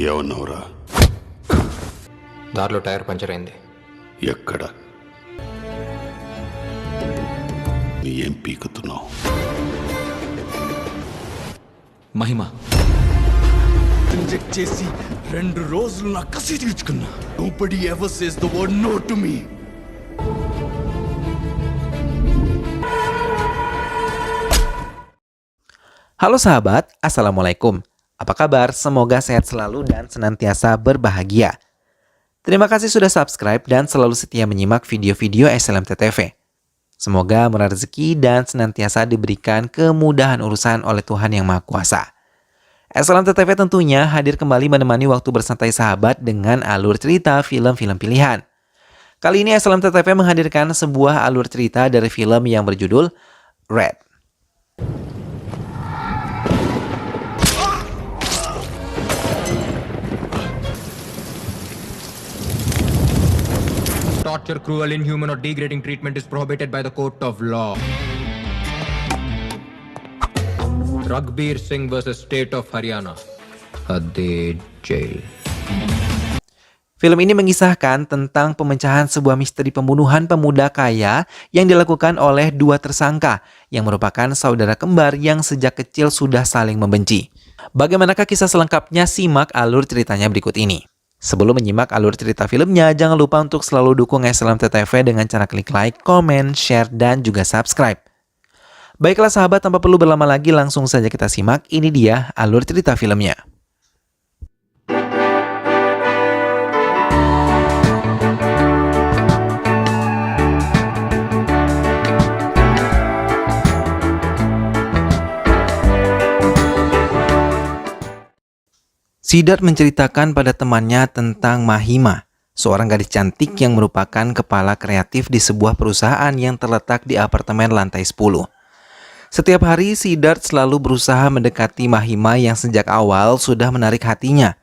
ఏమన్నావురా? దారిలో tyre puncture అయింది. ఎక్కడ? నీ ఏం పీకుతున్నావు? మహిమ ఇంజెక్ట్ చేసి 2 రోజులు నా కసి తీర్చుకున్నా. Nobody ever says the word no to me. Halo sahabat, Assalamualaikum. Apa kabar? Semoga sehat selalu dan senantiasa berbahagia. Terima kasih sudah subscribe dan selalu setia menyimak video-video SLMT-TV. Semoga murah rezeki dan senantiasa diberikan kemudahan urusan oleh Tuhan Yang Maha Kuasa. SLMT-TV tentunya hadir kembali menemani waktu bersantai sahabat dengan alur cerita film-film pilihan. Kali ini SLMT-TV menghadirkan sebuah alur cerita dari film yang berjudul Red. Torture, cruel, inhuman or degrading treatment is prohibited by the court of law. Raghbir Singh versus State of Haryana. Hadid Jail. Film ini mengisahkan tentang pemecahan sebuah misteri pembunuhan pemuda kaya yang dilakukan oleh 2 tersangka yang merupakan saudara kembar yang sejak kecil sudah saling membenci. Bagaimanakah kisah selengkapnya? Simak alur ceritanya berikut ini. Sebelum menyimak alur cerita filmnya, jangan lupa untuk selalu dukung SLMT-TV dengan cara klik like, komen, share, dan juga subscribe. Baiklah sahabat, tanpa perlu berlama lagi, langsung saja kita simak. Ini dia alur cerita filmnya. Siddharth menceritakan pada temannya tentang Mahima, seorang gadis cantik yang merupakan kepala kreatif di sebuah perusahaan yang terletak di apartemen lantai 10. Setiap hari Siddharth selalu berusaha mendekati Mahima yang sejak awal sudah menarik hatinya.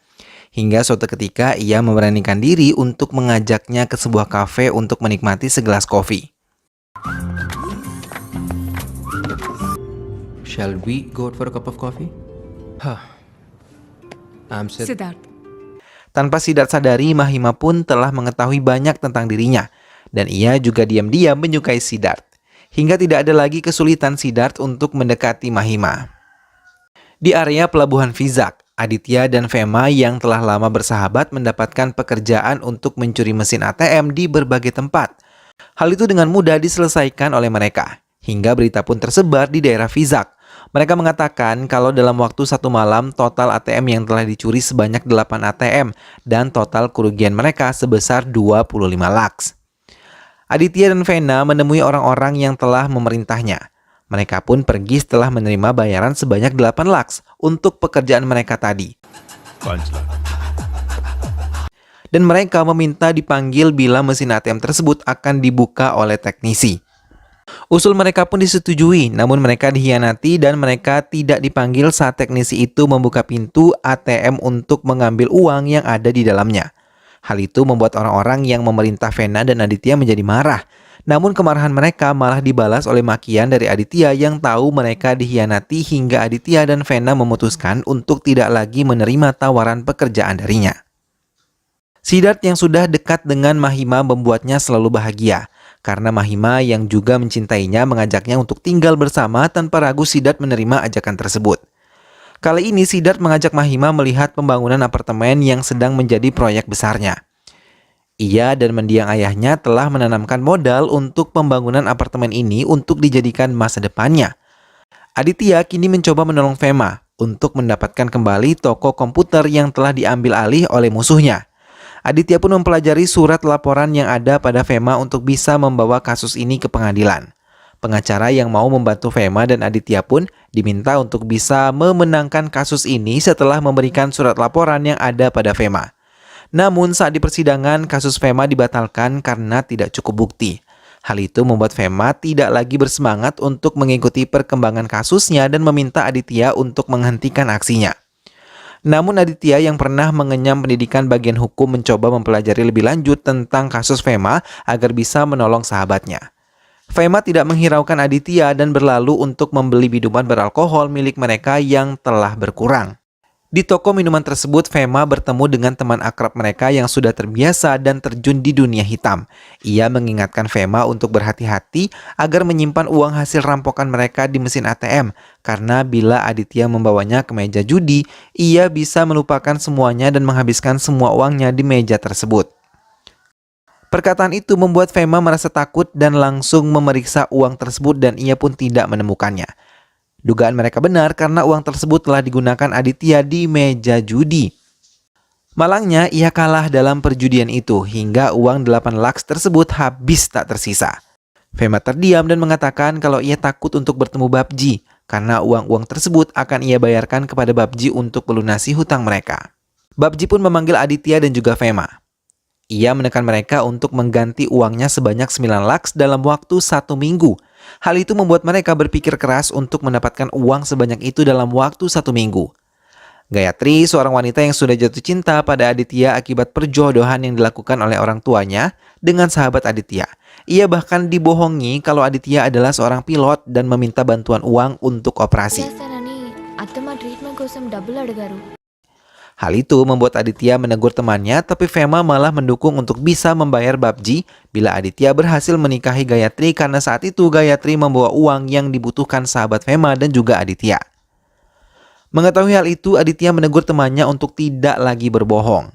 Hingga suatu ketika ia memberanikan diri untuk mengajaknya ke sebuah kafe untuk menikmati segelas kopi. Shall we go out for a cup of coffee? Siddharth. Tanpa Siddharth sadari, Mahima pun telah mengetahui banyak tentang dirinya. Dan ia juga diam-diam menyukai Siddharth. Hingga tidak ada lagi kesulitan Siddharth untuk mendekati Mahima. Di area pelabuhan Vizag, Aditya dan Fema yang telah lama bersahabat mendapatkan pekerjaan untuk mencuri mesin ATM di berbagai tempat. Hal itu dengan mudah diselesaikan oleh mereka. Hingga berita pun tersebar di daerah Vizag. Mereka mengatakan kalau dalam waktu 1 malam total ATM yang telah dicuri sebanyak 8 ATM dan total kerugian mereka sebesar 25 lakhs. Aditya dan Vena menemui orang-orang yang telah memerintahnya. Mereka pun pergi setelah menerima bayaran sebanyak 8 lakhs untuk pekerjaan mereka tadi. Dan mereka meminta dipanggil bila mesin ATM tersebut akan dibuka oleh teknisi. Usul mereka pun disetujui, namun mereka dikhianati dan mereka tidak dipanggil saat teknisi itu membuka pintu ATM untuk mengambil uang yang ada di dalamnya. Hal itu membuat orang-orang yang memerintah Vena dan Aditya menjadi marah. Namun kemarahan mereka malah dibalas oleh makian dari Aditya yang tahu mereka dikhianati hingga Aditya dan Vena memutuskan untuk tidak lagi menerima tawaran pekerjaan darinya. Siddharth yang sudah dekat dengan Mahima membuatnya selalu bahagia. Karena Mahima yang juga mencintainya mengajaknya untuk tinggal bersama. Tanpa ragu Siddharth menerima ajakan tersebut. Kali ini Siddharth mengajak Mahima melihat pembangunan apartemen yang sedang menjadi proyek besarnya. Ia dan mendiang ayahnya telah menanamkan modal untuk pembangunan apartemen ini untuk dijadikan masa depannya. Aditya kini mencoba menolong Fema untuk mendapatkan kembali toko komputer yang telah diambil alih oleh musuhnya. Aditya pun mempelajari surat laporan yang ada pada Fema untuk bisa membawa kasus ini ke pengadilan. Pengacara yang mau membantu Fema dan Aditya pun diminta untuk bisa memenangkan kasus ini setelah memberikan surat laporan yang ada pada Fema. Namun saat di persidangan, kasus Fema dibatalkan karena tidak cukup bukti. Hal itu membuat Fema tidak lagi bersemangat untuk mengikuti perkembangan kasusnya dan meminta Aditya untuk menghentikan aksinya. Namun Aditya yang pernah mengenyam pendidikan bagian hukum mencoba mempelajari lebih lanjut tentang kasus Fema agar bisa menolong sahabatnya. Fema tidak menghiraukan Aditya dan berlalu untuk membeli minuman beralkohol milik mereka yang telah berkurang. Di toko minuman tersebut, Fema bertemu dengan teman akrab mereka yang sudah terbiasa dan terjun di dunia hitam. Ia mengingatkan Fema untuk berhati-hati agar menyimpan uang hasil rampokan mereka di mesin ATM, karena bila Aditya membawanya ke meja judi, ia bisa melupakan semuanya dan menghabiskan semua uangnya di meja tersebut. Perkataan itu membuat Fema merasa takut dan langsung memeriksa uang tersebut dan ia pun tidak menemukannya. Dugaan mereka benar karena uang tersebut telah digunakan Aditya di meja judi. Malangnya, ia kalah dalam perjudian itu hingga uang 8 lakhs tersebut habis tak tersisa. Fema terdiam dan mengatakan kalau ia takut untuk bertemu Babji karena uang-uang tersebut akan ia bayarkan kepada Babji untuk melunasi hutang mereka. Babji pun memanggil Aditya dan juga Fema. Ia menekan mereka untuk mengganti uangnya sebanyak 9 lakhs dalam waktu 1 minggu. Hal itu membuat mereka berpikir keras untuk mendapatkan uang sebanyak itu dalam waktu 1 minggu. Gayatri, seorang wanita yang sudah jatuh cinta pada Aditya akibat perjodohan yang dilakukan oleh orang tuanya dengan sahabat Aditya. Ia bahkan dibohongi kalau Aditya adalah seorang pilot dan meminta bantuan uang untuk operasi. Hal itu membuat Aditya menegur temannya, tapi Fema malah mendukung untuk bisa membayar Babji bila Aditya berhasil menikahi Gayatri karena saat itu Gayatri membawa uang yang dibutuhkan sahabat Fema dan juga Aditya. Mengetahui hal itu, Aditya menegur temannya untuk tidak lagi berbohong.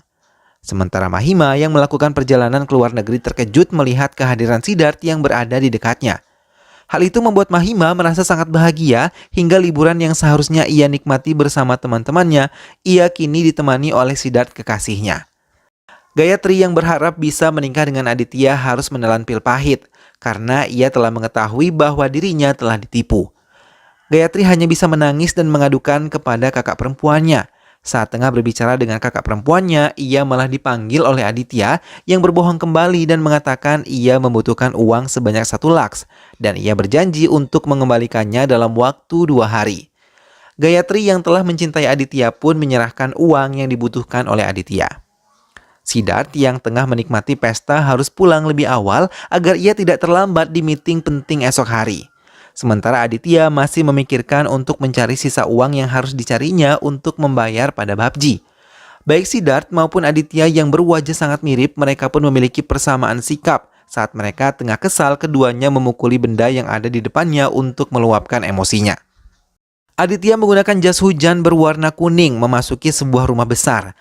Sementara Mahima yang melakukan perjalanan ke luar negeri terkejut melihat kehadiran Siddharth yang berada di dekatnya. Hal itu membuat Mahima merasa sangat bahagia hingga liburan yang seharusnya ia nikmati bersama teman-temannya, ia kini ditemani oleh Siddharth kekasihnya. Gayatri yang berharap bisa menikah dengan Aditya harus menelan pil pahit karena ia telah mengetahui bahwa dirinya telah ditipu. Gayatri hanya bisa menangis dan mengadukan kepada kakak perempuannya. Saat tengah berbicara dengan kakak perempuannya, ia malah dipanggil oleh Aditya yang berbohong kembali dan mengatakan ia membutuhkan uang sebanyak 1 lakhs dan ia berjanji untuk mengembalikannya dalam waktu 2 hari. Gayatri yang telah mencintai Aditya pun menyerahkan uang yang dibutuhkan oleh Aditya. Siddharth yang tengah menikmati pesta harus pulang lebih awal agar ia tidak terlambat di meeting penting esok hari. Sementara Aditya masih memikirkan untuk mencari sisa uang yang harus dicarinya untuk membayar pada Babji. Baik Siddharth maupun Aditya yang berwajah sangat mirip, mereka pun memiliki persamaan sikap. Saat mereka tengah kesal, keduanya memukuli benda yang ada di depannya untuk meluapkan emosinya. Aditya menggunakan jas hujan berwarna kuning memasuki sebuah rumah besar.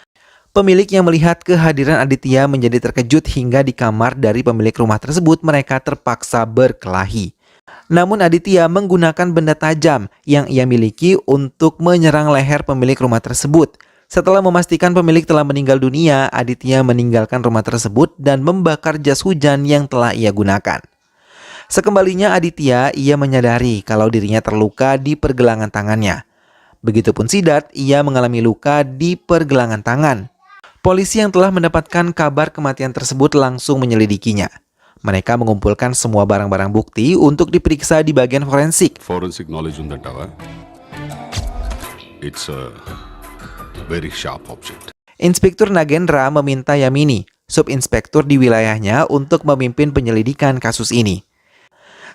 Pemilik yang melihat kehadiran Aditya menjadi terkejut hingga di kamar dari pemilik rumah tersebut mereka terpaksa berkelahi. Namun Aditya menggunakan benda tajam yang ia miliki untuk menyerang leher pemilik rumah tersebut. Setelah memastikan pemilik telah meninggal dunia, Aditya meninggalkan rumah tersebut dan membakar jas hujan yang telah ia gunakan. Sekembalinya Aditya, ia menyadari kalau dirinya terluka di pergelangan tangannya. Begitupun Siddharth, ia mengalami luka di pergelangan tangan. Polisi yang telah mendapatkan kabar kematian tersebut langsung menyelidikinya. Mereka mengumpulkan semua barang-barang bukti untuk diperiksa di bagian forensik. Forensic knowledge undantawa. It's a very sharp object. Inspektur Nagendra meminta Yamini, subinspektur di wilayahnya, untuk memimpin penyelidikan kasus ini.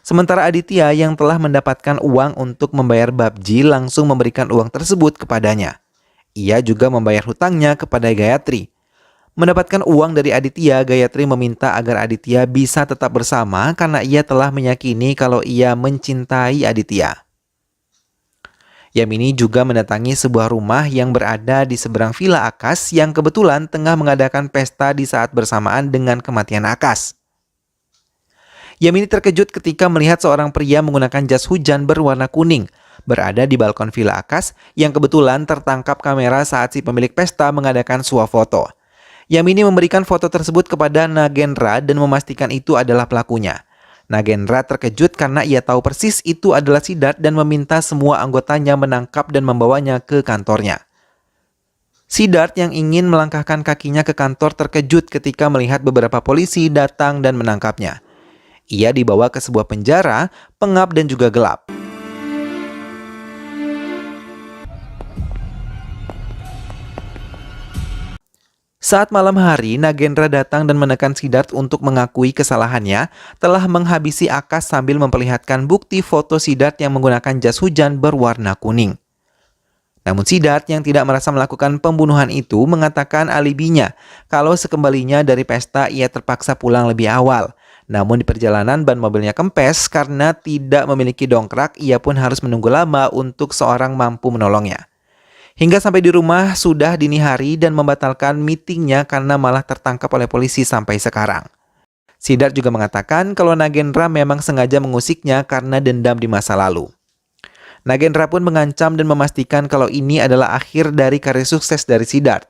Sementara Aditya yang telah mendapatkan uang untuk membayar Babji langsung memberikan uang tersebut kepadanya. Ia juga membayar hutangnya kepada Gayatri. Mendapatkan uang dari Aditya, Gayatri meminta agar Aditya bisa tetap bersama karena ia telah meyakini kalau ia mencintai Aditya. Yamini juga mendatangi sebuah rumah yang berada di seberang Villa Akas yang kebetulan tengah mengadakan pesta di saat bersamaan dengan kematian Akas. Yamini terkejut ketika melihat seorang pria menggunakan jas hujan berwarna kuning berada di balkon Villa Akas yang kebetulan tertangkap kamera saat si pemilik pesta mengadakan swafoto. Yamini memberikan foto tersebut kepada Nagendra dan memastikan itu adalah pelakunya. Nagendra terkejut karena ia tahu persis itu adalah Siddharth dan meminta semua anggotanya menangkap dan membawanya ke kantornya. Siddharth yang ingin melangkahkan kakinya ke kantor terkejut ketika melihat beberapa polisi datang dan menangkapnya. Ia dibawa ke sebuah penjara, pengap dan juga gelap. Saat malam hari, Nagendra datang dan menekan Siddharth untuk mengakui kesalahannya telah menghabisi Akas sambil memperlihatkan bukti foto Siddharth yang menggunakan jas hujan berwarna kuning. Namun Siddharth yang tidak merasa melakukan pembunuhan itu mengatakan alibinya kalau sekembalinya dari pesta ia terpaksa pulang lebih awal. Namun di perjalanan ban mobilnya kempes karena tidak memiliki dongkrak, ia pun harus menunggu lama untuk seorang mampu menolongnya. Hingga sampai di rumah sudah dini hari dan membatalkan meetingnya karena malah tertangkap oleh polisi sampai sekarang. Siddharth juga mengatakan kalau Nagendra memang sengaja mengusiknya karena dendam di masa lalu. Nagendra pun mengancam dan memastikan kalau ini adalah akhir dari karir sukses dari Siddharth.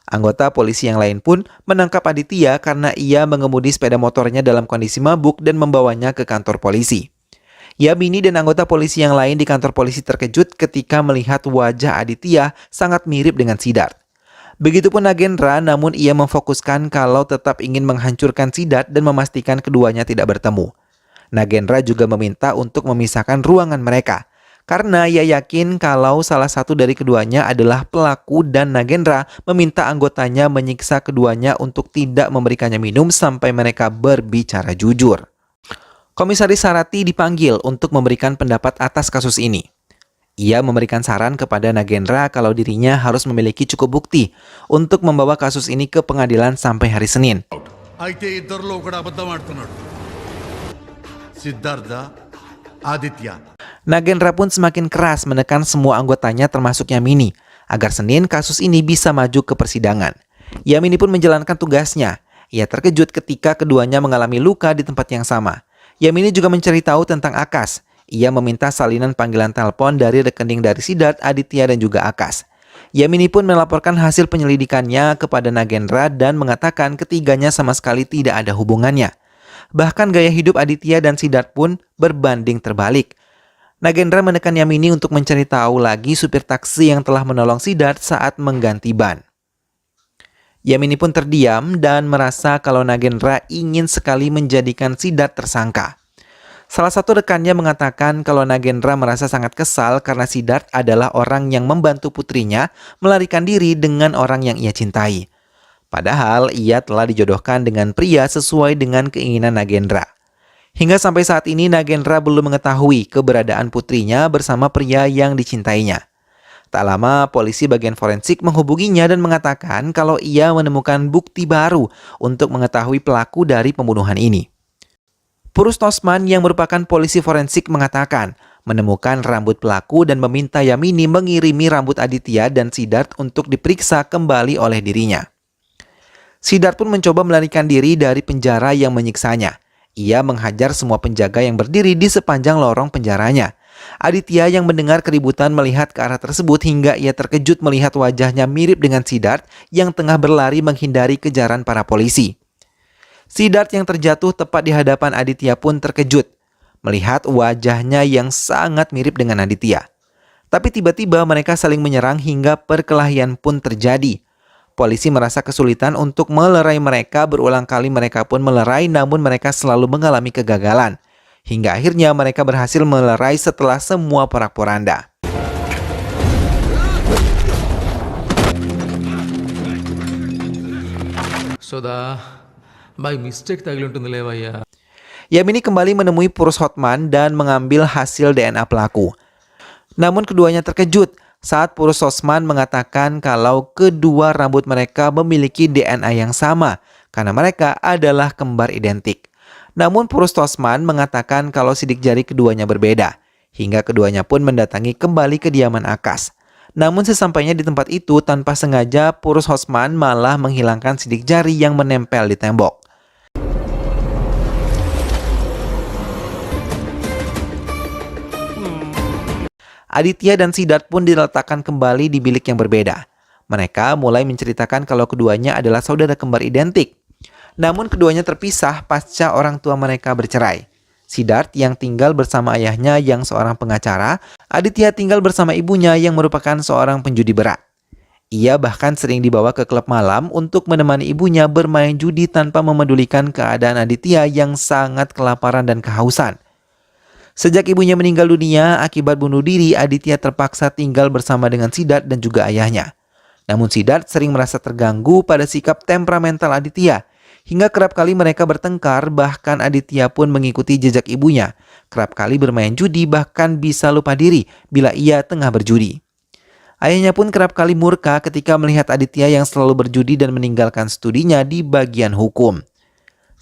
Anggota polisi yang lain pun menangkap Aditya karena ia mengemudi sepeda motornya dalam kondisi mabuk dan membawanya ke kantor polisi. Yamini dan anggota polisi yang lain di kantor polisi terkejut ketika melihat wajah Aditya sangat mirip dengan Siddharth. Begitupun Nagendra, namun ia memfokuskan kalau tetap ingin menghancurkan Siddharth dan memastikan keduanya tidak bertemu. Nagendra juga meminta untuk memisahkan ruangan mereka, karena ia yakin kalau salah satu dari keduanya adalah pelaku dan Nagendra meminta anggotanya menyiksa keduanya untuk tidak memberikannya minum sampai mereka berbicara jujur. Komisaris Sarati dipanggil untuk memberikan pendapat atas kasus ini. Ia memberikan saran kepada Nagendra kalau dirinya harus memiliki cukup bukti untuk membawa kasus ini ke pengadilan sampai hari Senin. అయితే ఇద్దరిలో ఒకడు అబద్ధం ఆడుతున్నాడు. సిద్ధార్థ, Aditya. Nagendra pun semakin keras menekan semua anggotanya termasuk Yamini agar Senin kasus ini bisa maju ke persidangan. Yamini pun menjalankan tugasnya. Ia terkejut ketika keduanya mengalami luka di tempat yang sama. Yamini juga mencari tahu tentang Akash. Ia meminta salinan panggilan telepon dari rekening dari Siddharth, Aditya dan juga Akash. Yamini pun melaporkan hasil penyelidikannya kepada Nagendra dan mengatakan ketiganya sama sekali tidak ada hubungannya. Bahkan gaya hidup Aditya dan Siddharth pun berbanding terbalik. Nagendra menekan Yamini untuk mencari tahu lagi supir taksi yang telah menolong Siddharth saat mengganti ban. Yamini pun terdiam dan merasa kalau Nagendra ingin sekali menjadikan Siddharth tersangka. Salah satu rekannya mengatakan kalau Nagendra merasa sangat kesal karena Siddharth adalah orang yang membantu putrinya melarikan diri dengan orang yang ia cintai. Padahal ia telah dijodohkan dengan pria sesuai dengan keinginan Nagendra. Hingga sampai saat ini Nagendra belum mengetahui keberadaan putrinya bersama pria yang dicintainya. Tak lama polisi bagian forensik menghubunginya dan mengatakan kalau ia menemukan bukti baru untuk mengetahui pelaku dari pembunuhan ini. Purus Tosman yang merupakan polisi forensik mengatakan menemukan rambut pelaku dan meminta Yamini mengirimi rambut Aditya dan Siddharth untuk diperiksa kembali oleh dirinya. Siddharth pun mencoba melarikan diri dari penjara yang menyiksanya. Ia menghajar semua penjaga yang berdiri di sepanjang lorong penjaranya. Aditya yang mendengar keributan melihat ke arah tersebut hingga ia terkejut melihat wajahnya mirip dengan Siddharth yang tengah berlari menghindari kejaran para polisi. Siddharth yang terjatuh tepat di hadapan Aditya pun terkejut melihat wajahnya yang sangat mirip dengan Aditya. Tapi tiba-tiba mereka saling menyerang hingga perkelahian pun terjadi. Polisi merasa kesulitan untuk melerai mereka, berulang kali mereka pun melerai namun mereka selalu mengalami kegagalan. Hingga akhirnya mereka berhasil melerai setelah semua porak-poranda. Soda, by mistake tagli ఉంటుంది లేవయ్యా. Yamini kembali menemui Purus Hotman dan mengambil hasil DNA pelaku. Namun keduanya terkejut saat Purus Tosman mengatakan kalau kedua rambut mereka memiliki DNA yang sama karena mereka adalah kembar identik. Namun Purus Tosman mengatakan kalau sidik jari keduanya berbeda, hingga keduanya pun mendatangi kembali kediaman Akash. Namun sesampainya di tempat itu tanpa sengaja Purus Tosman malah menghilangkan sidik jari yang menempel di tembok. Aditya dan Siddharth pun diletakkan kembali di bilik yang berbeda. Mereka mulai menceritakan kalau keduanya adalah saudara kembar identik. Namun keduanya terpisah pasca orang tua mereka bercerai. Siddharth yang tinggal bersama ayahnya yang seorang pengacara, Aditya tinggal bersama ibunya yang merupakan seorang penjudi berat. Ia bahkan sering dibawa ke klub malam untuk menemani ibunya bermain judi tanpa memedulikan keadaan Aditya yang sangat kelaparan dan kehausan. Sejak ibunya meninggal dunia akibat bunuh diri, Aditya terpaksa tinggal bersama dengan Siddharth dan juga ayahnya. Namun Siddharth sering merasa terganggu pada sikap temperamental Aditya, Hingga kerap kali mereka bertengkar, bahkan Aditya pun mengikuti jejak ibunya. Kerap kali bermain judi, bahkan bisa lupa diri bila ia tengah berjudi. Ayahnya pun kerap kali murka ketika melihat Aditya yang selalu berjudi dan meninggalkan studinya di bagian hukum.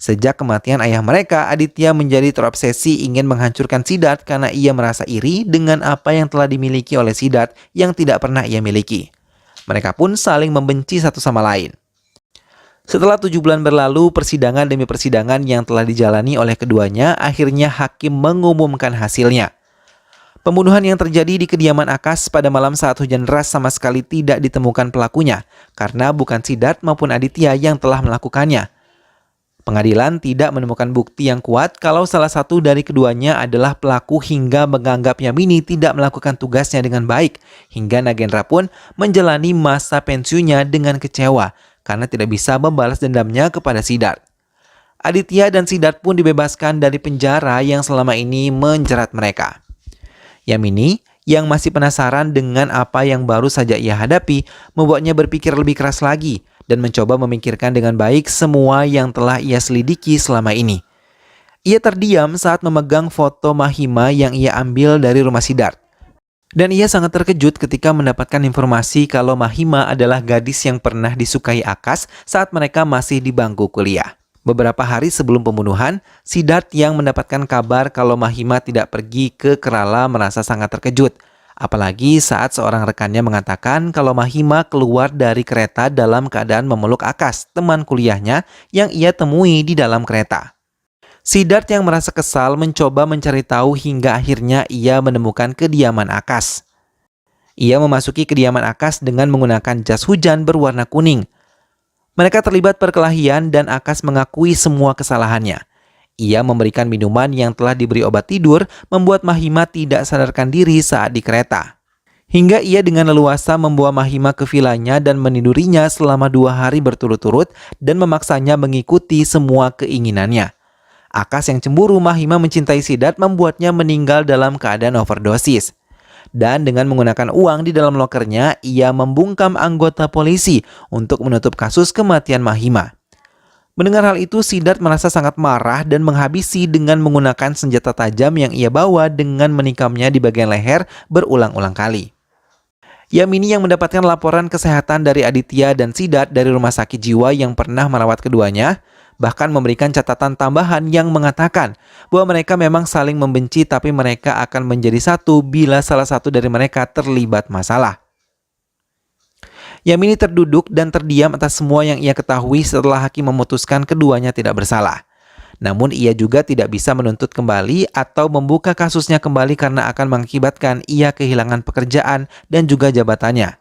Sejak kematian ayah mereka, Aditya menjadi terobsesi ingin menghancurkan Siddharth karena ia merasa iri dengan apa yang telah dimiliki oleh Siddharth yang tidak pernah ia miliki. Mereka pun saling membenci satu sama lain. Setelah 7 bulan berlalu, persidangan demi persidangan yang telah dijalani oleh keduanya, akhirnya hakim mengumumkan hasilnya. Pembunuhan yang terjadi di kediaman Akash pada malam saat hujan deras sama sekali tidak ditemukan pelakunya, karena bukan Siddharth maupun Aditya yang telah melakukannya. Pengadilan tidak menemukan bukti yang kuat kalau salah satu dari keduanya adalah pelaku hingga menganggap Yamini tidak melakukan tugasnya dengan baik, hingga Nagendra pun menjalani masa pensiunnya dengan kecewa karena tidak bisa membalas dendamnya kepada Siddharth. Aditya dan Siddharth pun dibebaskan dari penjara yang selama ini menjerat mereka. Yamini yang masih penasaran dengan apa yang baru saja ia hadapi membuatnya berpikir lebih keras lagi dan mencoba memikirkan dengan baik semua yang telah ia selidiki selama ini. Ia terdiam saat memegang foto Mahima yang ia ambil dari rumah Siddharth. Dan ia sangat terkejut ketika mendapatkan informasi kalau Mahima adalah gadis yang pernah disukai Akash saat mereka masih di bangku kuliah. Beberapa hari sebelum pembunuhan, Siddharth yang mendapatkan kabar kalau Mahima tidak pergi ke Kerala merasa sangat terkejut. Apalagi saat seorang rekannya mengatakan kalau Mahima keluar dari kereta dalam keadaan memeluk Akash, teman kuliahnya yang ia temui di dalam kereta. Siddharth yang merasa kesal mencoba mencari tahu hingga akhirnya ia menemukan kediaman Akash. Ia memasuki kediaman Akash dengan menggunakan jas hujan berwarna kuning. Mereka terlibat perkelahian dan Akash mengakui semua kesalahannya. Ia memberikan minuman yang telah diberi obat tidur, membuat Mahima tidak sadarkan diri saat di kereta. Hingga ia dengan leluasa membawa Mahima ke vilanya dan menidurinya selama 2 hari berturut-turut dan memaksanya mengikuti semua keinginannya. Akash yang cemburu Mahima mencintai Siddharth membuatnya meninggal dalam keadaan overdosis. Dan dengan menggunakan uang di dalam lokernya, ia membungkam anggota polisi untuk menutup kasus kematian Mahima. Mendengar hal itu, Siddharth merasa sangat marah dan menghabisi dengan menggunakan senjata tajam yang ia bawa dengan menikamnya di bagian leher berulang-ulang kali. Yamini yang mendapatkan laporan kesehatan dari Aditya dan Siddharth dari rumah sakit jiwa yang pernah merawat keduanya, bahkan memberikan catatan tambahan yang mengatakan bahwa mereka memang saling membenci tapi mereka akan menjadi satu bila salah satu dari mereka terlibat masalah. Yamini terduduk dan terdiam atas semua yang ia ketahui setelah hakim memutuskan keduanya tidak bersalah. Namun ia juga tidak bisa menuntut kembali atau membuka kasusnya kembali karena akan mengakibatkan ia kehilangan pekerjaan dan juga jabatannya.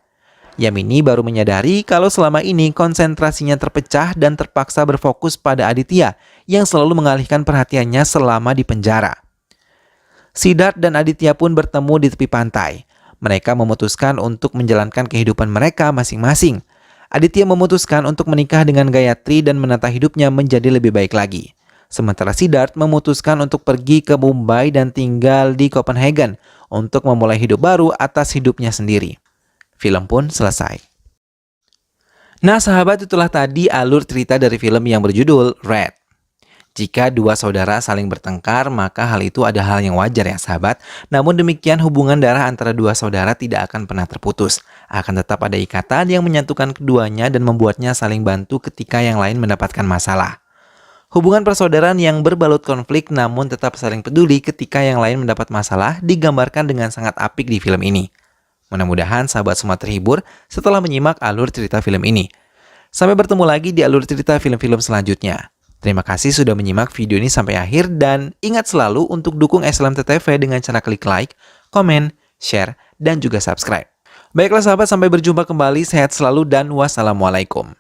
Yamini baru menyadari kalau selama ini konsentrasinya terpecah dan terpaksa berfokus pada Aditya yang selalu mengalihkan perhatiannya selama di penjara. Siddharth dan Aditya pun bertemu di tepi pantai. Mereka memutuskan untuk menjalankan kehidupan mereka masing-masing. Aditya memutuskan untuk menikah dengan Gayatri dan menata hidupnya menjadi lebih baik lagi. Sementara Siddharth memutuskan untuk pergi ke Mumbai dan tinggal di Copenhagen untuk memulai hidup baru atas hidupnya sendiri. Film pun selesai. Nah sahabat, itulah tadi alur cerita dari film yang berjudul Red. Jika dua saudara saling bertengkar, maka hal itu ada hal yang wajar ya sahabat. Namun demikian hubungan darah antara dua saudara tidak akan pernah terputus. Akan tetap ada ikatan yang menyatukan keduanya dan membuatnya saling bantu ketika yang lain mendapatkan masalah. Hubungan persaudaraan yang berbalut konflik namun tetap saling peduli ketika yang lain mendapat masalah digambarkan dengan sangat apik di film ini. Mudah-mudahan sahabat semua terhibur setelah menyimak alur cerita film ini. Sampai bertemu lagi di alur cerita film-film selanjutnya. Terima kasih sudah menyimak video ini sampai akhir dan ingat selalu untuk dukung SLMT-TV dengan cara klik like, komen, share, dan juga subscribe. Baiklah sahabat, sampai berjumpa kembali, sehat selalu dan wassalamualaikum.